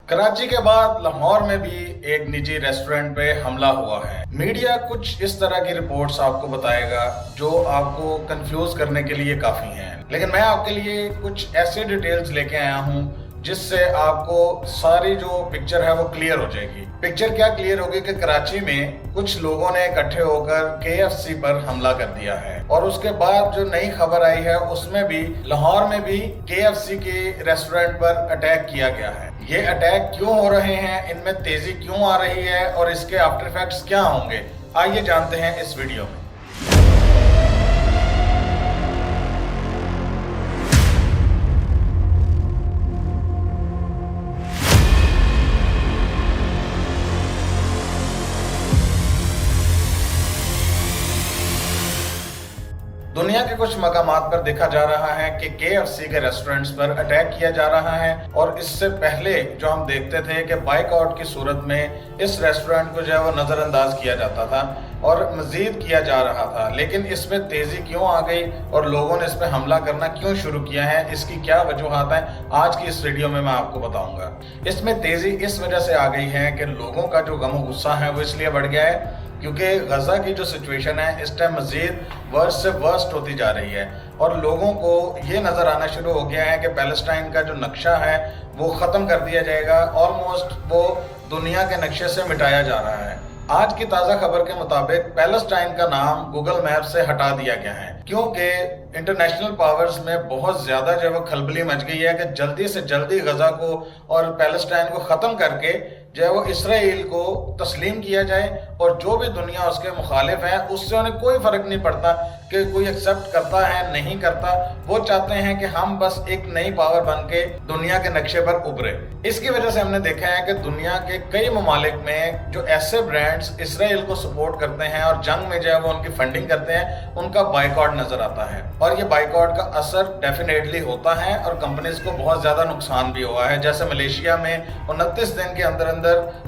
कराची के बाद लाहौर में भी एक निजी रेस्टोरेंट पे हमला हुआ है। मीडिया कुछ इस तरह की रिपोर्ट्स आपको बताएगा जो आपको कंफ्यूज करने के लिए काफी हैं, लेकिन मैं आपके लिए कुछ ऐसी डिटेल्स लेके आया हूँ जिससे आपको सारी जो पिक्चर है वो क्लियर हो जाएगी। पिक्चर क्या क्लियर होगी कि कराची में कुछ लोगों ने इकट्ठे होकर KFC पर हमला कर दिया है और उसके बाद जो नई खबर आई है उसमें भी लाहौर में भी KFC के रेस्टोरेंट पर अटैक किया गया है। ये अटैक क्यों हो रहे हैं, इनमें तेजी क्यों आ रही है और इसके आफ्टर इफेक्ट्स क्या होंगे, आइए जानते हैं इस वीडियो में। दुनिया के कुछ मकामात पर देखा जा रहा है कि KFC के रेस्टोरेंट्स पर अटैक किया जा रहा है और इससे पहले जो हम देखते थे कि बाइकआउट की सूरत में इस रेस्टोरेंट को जो है वो नज़रअंदाज किया जाता था और मजीद किया जा रहा था, लेकिन इसमें तेज़ी क्यों आ गई और लोगों ने इस पर हमला करना क्यों शुरू किया है, इसकी क्या वजूहात हैं, आज की इस वीडियो में मैं आपको बताऊंगा। इसमें तेज़ी इस वजह से आ गई है कि लोगों का जो गम गुस्सा है वो इसलिए बढ़ गया है क्योंकि गजा की जो सिचुएशन है इस टाइम मजीद वर्स्ट से वर्स्ट होती जा रही है और लोगों को ये नज़र आना शुरू हो गया है कि पैलेस्टाइन का जो नक्शा है वो ख़त्म कर दिया जाएगा, ऑलमोस्ट वो दुनिया के नक्शे से मिटाया जा रहा है। आज की ताज़ा खबर के मुताबिक पैलेस्टाइन का नाम गूगल मैप से हटा दिया गया है क्योंकि इंटरनेशनल पावर्स में बहुत ज़्यादा जो है खलबली मच गई है कि जल्दी से जल्दी गजा को और पैलेस्टाइन को ख़त्म करके जो है वो इसराइल को तस्लीम किया जाए और जो भी दुनिया उसके मुखालिफ है उससे उन्हें कोई फ़र्क नहीं पड़ता कि कोई एक्सेप्ट करता है नहीं करता, वो चाहते हैं कि हम बस एक नई पावर बन के दुनिया के नक्शे पर उभरे। इसकी वजह से हमने देखा है कि दुनिया के कई ममालिक में जो ऐसे ब्रांड्स इसराइल को सपोर्ट करते हैं और जंग में जो है वो उनकी फंडिंग करते हैं, उनका बाइकआउट नजर आता है और ये बाइकआउट का असर डेफिनेटली होता है और कंपनीज को बहुत ज़्यादा नुकसान भी हुआ है। जैसे मलेशिया में 29 दिन के अंदर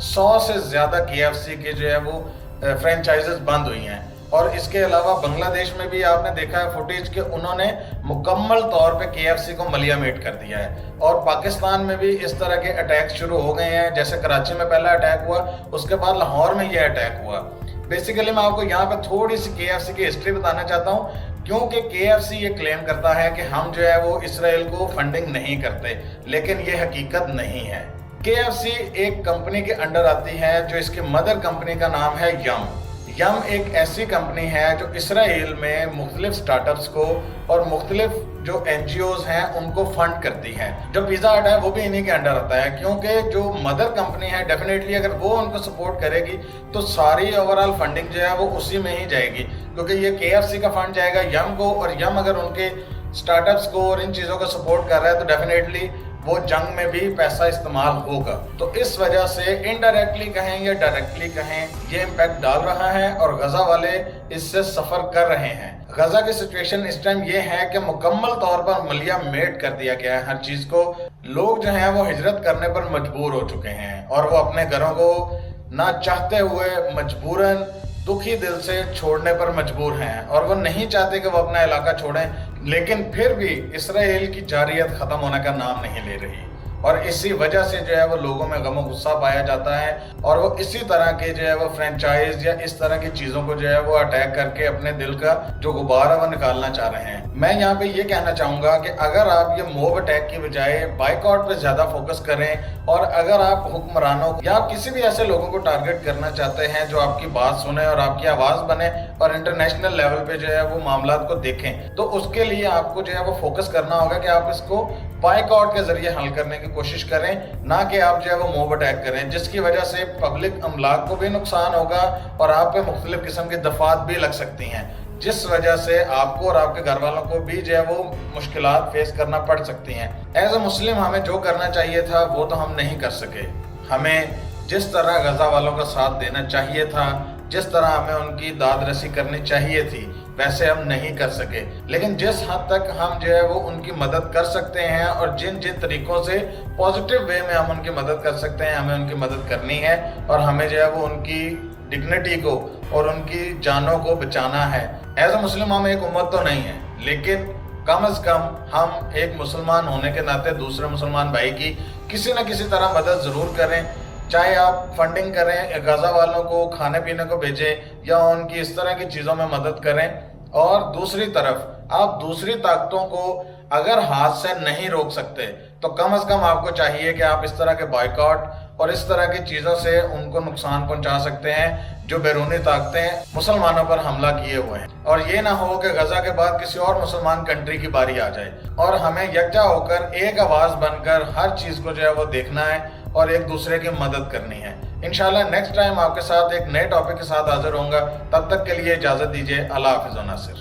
100 से ज़्यादा KFC के जो है वो फ्रेंचाइजेस बंद हुई हैं और इसके अलावा बांग्लादेश में भी आपने देखा है फुटेज के उन्होंने मुकम्मल तौर पे KFC को मलियामेट कर दिया है और पाकिस्तान में भी इस तरह के अटैक शुरू हो गए हैं। जैसे कराची में पहला अटैक हुआ, उसके बाद लाहौर में ये अटैक हुआ। बेसिकली मैं आपको यहाँ पे थोड़ी सी KFC की हिस्ट्री बताना चाहता हूँ क्योंकि KFC ये क्लेम करता है कि हम जो है वो इसराइल को फंडिंग नहीं करते, लेकिन ये हकीकत नहीं है। KFC एक कंपनी के अंडर आती है जो इसकी मदर कंपनी का नाम है यम। यम एक ऐसी कंपनी है जो इसराइल में मुख्तलिफ स्टार्टअप्स को और मुख्तलिफ जो NGOs हैं उनको फंड करती है। जो पिज़्ज़ा हट है वो भी इन्हीं के अंडर आता है क्योंकि जो मदर कंपनी है डेफिनेटली अगर वो उनको सपोर्ट करेगी तो सारी ओवरऑल फंडिंग जो है वो उसी में ही जाएगी क्योंकि ये KFC का फंड जाएगा यम को और यम अगर उनके स्टार्टअप्स को और इन चीज़ों को सपोर्ट कर रहा है तो डेफिनेटली वो जंग में भी पैसा इस्तेमाल होगा। तो इस वजह से इनडायरेक्टली कहें या डायरेक्टली कहें ये इम्पैक्ट डाल रहा है और गजा वाले इससे सफ़र कर रहे हैं। गजा की सिचुएशन इस टाइम ये है कि मुकम्मल तौर पर मलियामेट कर दिया गया है हर चीज़ को। लोग जो हैं वो हिजरत करने पर मजबूर हो चुके हैं और वो अपने घरों को ना चाहते हुए मजबूरन दुखी दिल से छोड़ने पर मजबूर हैं और वो नहीं चाहते कि वो अपना इलाका छोड़ें, लेकिन फिर भी इसराइल की जारियत ख़त्म होने का नाम नहीं ले रही और इसी वजह से जो है वो लोगों में गम गुस्सा पाया जाता है और वो इसी तरह के जो है वो फ्रेंचाइज या इस तरह की चीज़ों को जो है वो अटैक करके अपने दिल का जो गुब्बार है वो निकालना चाह रहे हैं। मैं यहाँ पे ये कहना चाहूँगा कि अगर आप ये मॉब अटैक की बजाय बाइकआउट पे ज़्यादा फोकस करें और अगर आप हुक्मरानों या आप किसी भी ऐसे लोगों को टारगेट करना चाहते हैं जो आपकी बात सुने और आपकी आवाज़ बने और इंटरनेशनल लेवल पे जो है वो मामला को देखें, तो उसके लिए आपको जो है वो फोकस करना होगा कि आप इसको बाइकआउट के जरिए हल करने की कोशिश करें, ना कि आप जो है वो मॉब अटैक करें जिसकी वजह से पब्लिक अमलाक को भी नुकसान होगा और आप पे मुख्तलिफ किस्म की दफात भी लग सकती हैं जिस वजह से आपको और आपके घर वालों को भी जो है वो मुश्किलात फेस करना पड़ सकती हैं। एज ए मुस्लिम हमें जो करना चाहिए था वो तो हम नहीं कर सके। हमें जिस तरह गजा वालों का साथ देना चाहिए था, जिस तरह हमें उनकी दाद रसी करनी चाहिए थी, वैसे हम नहीं कर सके। लेकिन जिस हद तक हम जो है वो उनकी मदद कर सकते हैं और जिन जिन तरीक़ों से पॉजिटिव वे में हम उनकी मदद कर सकते हैं हमें उनकी मदद करनी है और हमें जो है वो उनकी डिग्निटी को और उनकी जानों को बचाना है। एज ए मुस्लिम हम एक उम्मत तो नहीं है, लेकिन कम से कम हम एक मुसलमान होने के नाते दूसरे मुसलमान भाई की किसी न किसी तरह मदद ज़रूर करें, चाहे आप फंडिंग करें, गाज़ा वालों को खाने पीने को भेजें या उनकी इस तरह की चीज़ों में मदद करें। और दूसरी तरफ आप दूसरी ताकतों को अगर हाथ से नहीं रोक सकते तो कम से कम आपको चाहिए कि आप इस तरह के बॉयकॉट और इस तरह की चीज़ों से उनको नुकसान पहुंचा सकते हैं जो बैरूनी ताकतें मुसलमानों पर हमला किए हुए हैं। और ये ना हो कि गजा के बाद किसी और मुसलमान कंट्री की बारी आ जाए, और हमें यकजा होकर एक आवाज़ बनकर हर चीज़ को जो है वो देखना है और एक दूसरे की मदद करनी है। इंशाल्लाह नेक्स्ट टाइम आपके साथ एक नए टॉपिक के साथ हाजिर होऊंगा। तब तक के लिए इजाज़त दीजिए। अल्लाह हाफिज़ व नासिर।